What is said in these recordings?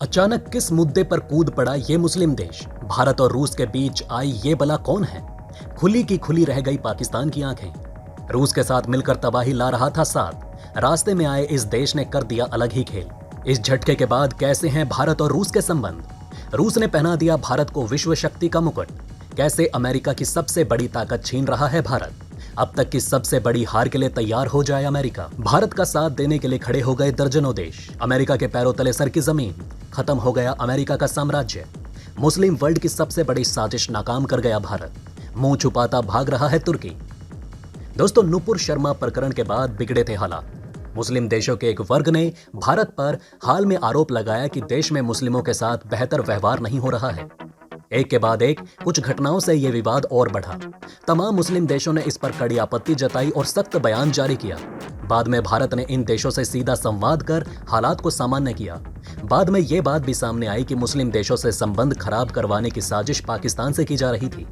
अचानक किस मुद्दे पर कूद पड़ा ये मुस्लिम देश? भारत और रूस के बीच आई ये बला कौन है? खुली की खुली रह गई पाकिस्तान की आंखें। रूस के साथ मिलकर तबाही ला रहा था साथ, रास्ते में आए इस देश ने कर दिया अलग ही खेल। इस झटके के बाद कैसे हैं भारत और रूस के संबंध? रूस ने पहना दिया भारत को विश्व शक्ति का मुकुट। कैसे अमेरिका की सबसे बड़ी ताकत छीन रहा है भारत? अब तक की सबसे बड़ी हार के लिए तैयार हो जाए अमेरिका। भारत का साथ देने के लिए खड़े हो गए दर्जनों देश। अमेरिका के पैरों तले सर की जमीन। खत्म हो गया अमेरिका का साम्राज्य। मुस्लिम वर्ल्ड की सबसे बड़ी साजिश नाकाम कर गया भारत। मुंह छुपाता भाग रहा है तुर्की। दोस्तों, नुपुर शर्मा प्रकरण के बाद बिगड़े थे हालात। मुस्लिम देशों के एक वर्ग ने भारत पर हाल में आरोप लगाया कि देश में मुस्लिमों के साथ बेहतर व्यवहार नहीं हो रहा है। एक के बाद एक कुछ घटनाओं से यह विवाद और बढ़ा। तमाम मुस्लिम देशों ने इस पर कड़ी आपत्ति जताई और सख्त बयान जारी किया। बाद में भारत ने इन देशों से सीधा संवाद कर हालात को सामान्य किया। बाद में यह बात भी सामने आई कि मुस्लिम देशों से संबंध खराब करवाने की साजिश पाकिस्तान से की जा रही थी।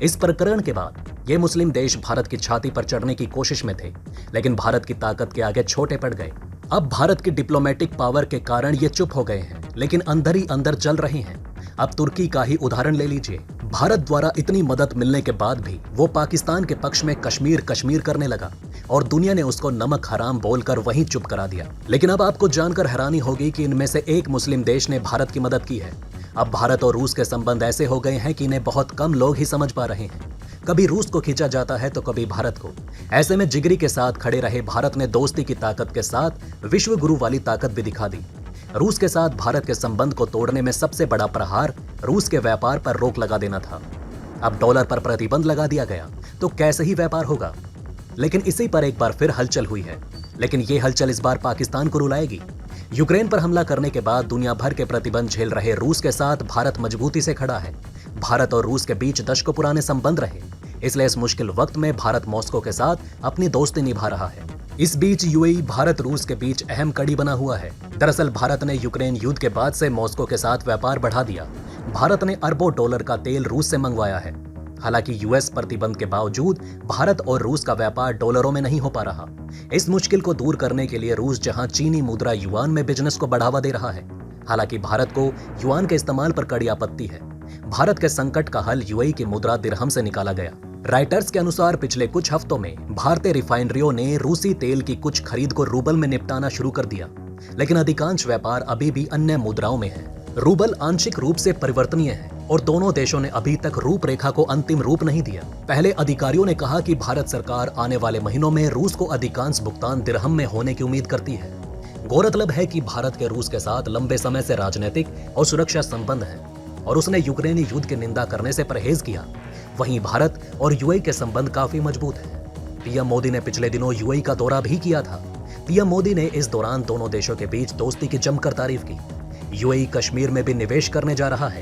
इस प्रकरण के बाद ये मुस्लिम देश भारत की छाती पर चढ़ने की कोशिश में थे, लेकिन भारत की ताकत के आगे छोटे पड़ गए। अब भारत की डिप्लोमेटिक पावर के कारण ये चुप हो गए हैं, लेकिन अंदर ही अंदर जल रहे हैं। अब तुर्की का ही उदाहरण ले लीजिए। भारत द्वारा इतनी मदद मिलने के बाद भी वो पाकिस्तान के पक्ष में कश्मीर कश्मीर करने लगा और दुनिया ने उसको नमक हराम बोलकर वहीं चुप करा दिया। लेकिन अब आपको जानकर हैरानी होगी कि इनमें से एक मुस्लिम देश ने भारत की मदद की है। अब भारत और रूस के संबंध ऐसे हो गए हैं कि इन्हें बहुत कम लोग ही समझ पा रहे हैं। कभी रूस को खींचा जाता है तो कभी भारत को। ऐसे में जिगरी के साथ खड़े रहे भारत ने दोस्ती की ताकत के साथ विश्व गुरु वाली ताकत भी दिखा दी। रूस के साथ भारत के संबंध को तोड़ने में सबसे बड़ा प्रहार रूस के व्यापार पर रोक लगा देना था। अब डॉलर पर प्रतिबंध लगा दिया गया तो कैसे ही व्यापार होगा। लेकिन इसी पर एक बार फिर हलचल हुई है, लेकिन ये हलचल इस बार पाकिस्तान को रुलाएगी। यूक्रेन पर हमला करने के बाद दुनिया भर के प्रतिबंध झेल रहे रूस के साथ भारत मजबूती से खड़ा है। भारत और रूस के बीच दशकों पुराने संबंध रहे, इसलिए इस मुश्किल वक्त में भारत मॉस्को के साथ अपनी दोस्ती निभा रहा है। इस बीच यूएई भारत रूस के बीच अहम कड़ी बना हुआ है। दरअसल भारत ने यूक्रेन युद्ध के बाद से मॉस्को के साथ व्यापार बढ़ा दिया। भारत ने अरबों डॉलर का तेल रूस से मंगवाया है। हालांकि यूएस प्रतिबंध के बावजूद भारत और रूस का व्यापार डॉलरों में नहीं हो पा रहा। इस मुश्किल को दूर करने के लिए रूस जहां चीनी मुद्रा युआन में बिजनेस को बढ़ावा दे रहा है, हालांकि भारत को युआन के इस्तेमाल पर कड़ी आपत्ति है। भारत के संकट का हल यूएई की मुद्रा दिरहम से निकाला गया। राइटर्स के अनुसार पिछले कुछ हफ्तों में भारतीय रिफाइनरियों ने रूसी तेल की कुछ खरीद को रूबल में निपटाना शुरू कर दिया, लेकिन अधिकांश व्यापार अभी भी अन्य मुद्राओं में है। रूबल आंशिक रूप से परिवर्तनीय है और दोनों देशों ने अभी तक रूपरेखा को अंतिम रूप नहीं दिया। पहले अधिकारियों ने कहा कि भारत सरकार आने वाले महीनों में रूस को अधिकांश भुगतान दिरहम में होने की उम्मीद करती है। गौरतलब है कि भारत के रूस के साथ लंबे समय से राजनीतिक और सुरक्षा संबंध है और उसने यूक्रेनी युद्ध की निंदा करने से परहेज किया। वहीं भारत और यूएई के संबंध काफी मजबूत हैं। पीएम मोदी ने पिछले दिनों यूएई का दौरा भी किया था। पीएम मोदी ने इस दौरान दोनों देशों के बीच दोस्ती की जमकर तारीफ की। यूएई कश्मीर में भी निवेश करने जा रहा है।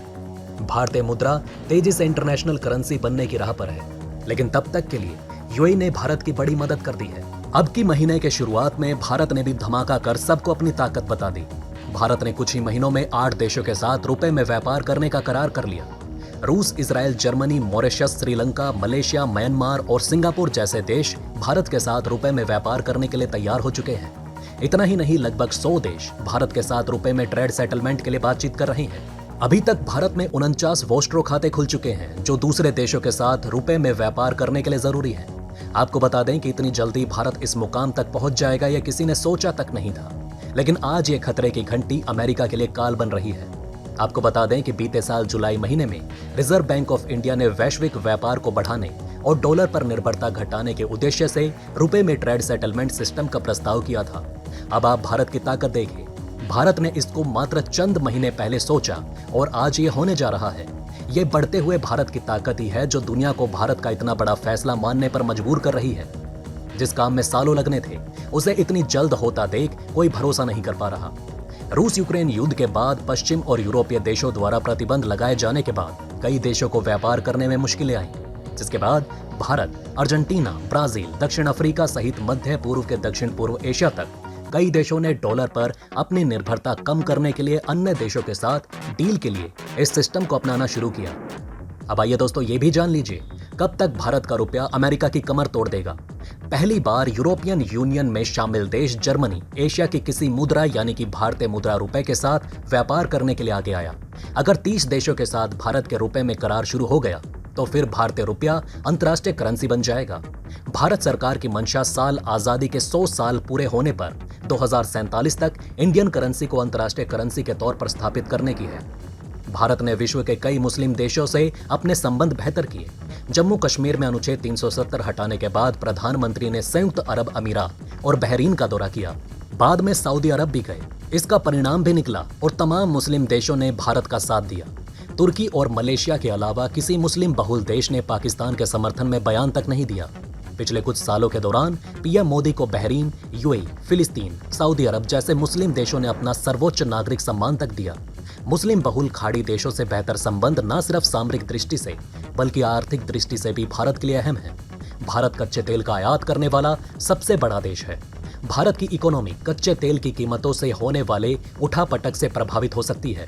भारतीय मुद्रा तेजी से इंटरनेशनल करेंसी बनने की राह पर है, लेकिन तब तक के लिए यूएई ने भारत की बड़ी मदद कर दी है। अब की महीने के शुरुआत में भारत ने भी धमाका कर सबको अपनी ताकत बता दी। भारत ने कुछ ही महीनों में 8 देशों के साथ रुपए में व्यापार करने का करार कर लिया। रूस, Israel, Germany, Mauritius, Sri Lanka, Malaysia, Myanmar और सिंगापुर जैसे देश भारत के साथ रुपए में व्यापार करने के लिए तैयार हो चुके हैं। इतना ही नहीं, लगभग 100 देश भारत के साथ रुपए में ट्रेड सेटलमेंट के लिए बातचीत कर रहे हैं। अभी तक भारत में 49 वोस्ट्रो खाते खुल चुके हैं, जो दूसरे देशों के साथ रुपए में व्यापार करने के लिए जरूरी है। आपको बता दें कि इतनी जल्दी भारत इस मुकाम तक पहुंच जाएगा यह किसी ने सोचा तक नहीं था, लेकिन आज ये खतरे की घंटी अमेरिका के लिए काल बन रही है। आपको बता दें कि बीते साल जुलाई महीने में रिजर्व बैंक ऑफ इंडिया ने वैश्विक व्यापार को बढ़ाने और डॉलर पर निर्भरता घटाने के उद्देश्य से रुपए में ट्रेड सेटलमेंट सिस्टम का प्रस्ताव किया था। अब आप भारत की ताकत देखिए। भारत ने इसको मात्र चंद महीने पहले सोचा और आज ये होने जा रहा है। ये बढ़ते हुए भारत की ताकत ही है जो दुनिया को भारत का इतना बड़ा फैसला मानने पर मजबूर कर रही है। जिस काम में सालों लगने थे, उसे इतनी जल्द होता देख कोई भरोसा नहीं कर पा रहा। रूस यूक्रेन युद्ध के बाद पश्चिम और यूरोपीय देशों द्वारा प्रतिबंध लगाए जाने के बाद कई देशों को व्यापार करने में मुश्किलें आईं, जिसके बाद भारत, अर्जेंटीना, ब्राजील, दक्षिण अफ्रीका सहित मध्य पूर्व के दक्षिण पूर्व एशिया तक कई देशों ने डॉलर पर अपनी निर्भरता कम करने के लिए अन्य देशों के साथ डील के लिए इस सिस्टम को अपनाना शुरू किया। अब आइए दोस्तों, ये भी जान लीजिए कब तक भारत का रुपया अमेरिका की कमर तोड़ देगा। पहली बार यूरोपियन यूनियन में शामिल देश जर्मनी एशिया की किसी मुद्रा यानी कि भारतीय मुद्रा रुपए के साथ व्यापार करने के लिए आगे आया। अगर 30 देशों के साथ भारत के रुपए में करार शुरू हो गया तो फिर भारतीय रुपया अंतर्राष्ट्रीय करेंसी बन जाएगा। भारत सरकार की मंशा साल आजादी के 100 साल पूरे होने पर 2047 तक इंडियन करेंसी को अंतर्राष्ट्रीय करेंसी के तौर पर स्थापित करने की है। भारत ने विश्व के कई मुस्लिम देशों से अपने संबंध बेहतर किए। जम्मू कश्मीर में अनुच्छेद 370 हटाने के बाद प्रधानमंत्री ने संयुक्त अरब अमीरात और बहरीन का दौरा किया। बाद में सऊदी अरब भी गए। इसका परिणाम भी निकला और तमाम मुस्लिम देशों ने भारत का साथ दिया। तुर्की और मलेशिया के अलावा किसी मुस्लिम बहुल देश ने पाकिस्तान के समर्थन में बयान तक नहीं दिया। पिछले कुछ सालों के दौरान पीएम मोदी को बहरीन, यूएई, फिलिस्तीन, सऊदी अरब जैसे मुस्लिम देशों ने अपना सर्वोच्च नागरिक सम्मान तक दिया। मुस्लिम बहुल खाड़ी देशों से बेहतर संबंध न सिर्फ सामरिक दृष्टि से बल्कि आर्थिक दृष्टि से भी भारत के लिए अहम है। भारत कच्चे तेल का आयात करने वाला सबसे बड़ा देश है। भारत की इकोनॉमी कच्चे तेल की कीमतों से होने वाले उठापटक से प्रभावित हो सकती है।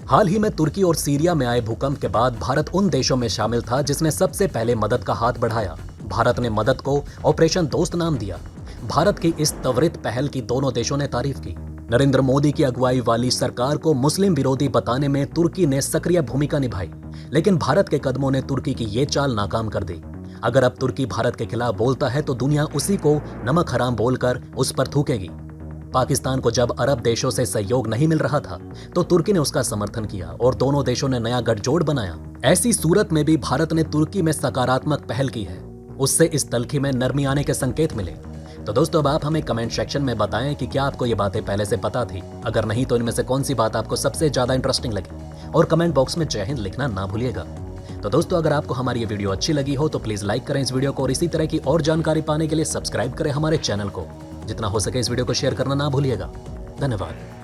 हाल ही में तुर्की और सीरिया में आए भूकंप के बाद भारत उन देशों में शामिल था जिसने सबसे पहले मदद का हाथ बढ़ाया। भारत ने मदद को ऑपरेशन दोस्त नाम दिया। भारत की इस त्वरित पहल की दोनों देशों ने तारीफ की। नरेंद्र मोदी की अगुवाई वाली सरकार को मुस्लिम विरोधी बताने में तुर्की ने सक्रिय भूमिका निभाई, लेकिन भारत के कदमों ने तुर्की की ये चाल नाकाम कर दी। अगर अब तुर्की भारत के खिलाफ बोलता है तो दुनिया उसी को नमक हराम बोलकर उस पर थूकेगी। पाकिस्तान को जब अरब देशों से सहयोग नहीं मिल रहा था तो तुर्की ने उसका समर्थन किया और दोनों देशों ने नया गठजोड़ बनाया। ऐसी सूरत में भी भारत ने तुर्की में सकारात्मक पहल की है। उससे इस तल्खी में नरमी आने के संकेत मिले। तो दोस्तों, अब आप हमें कमेंट सेक्शन में बताएं कि क्या आपको ये बातें पहले से पता थी। अगर नहीं तो इनमें से कौन सी बात आपको सबसे ज्यादा इंटरेस्टिंग लगी, और कमेंट बॉक्स में जय हिंद लिखना ना भूलिएगा। तो दोस्तों, अगर आपको हमारी ये वीडियो अच्छी लगी हो तो प्लीज लाइक करें इस वीडियो को, और इसी तरह की और जानकारी पाने के लिए सब्सक्राइब करें हमारे चैनल को। जितना हो सके इस वीडियो को शेयर करना ना भूलिएगा। धन्यवाद।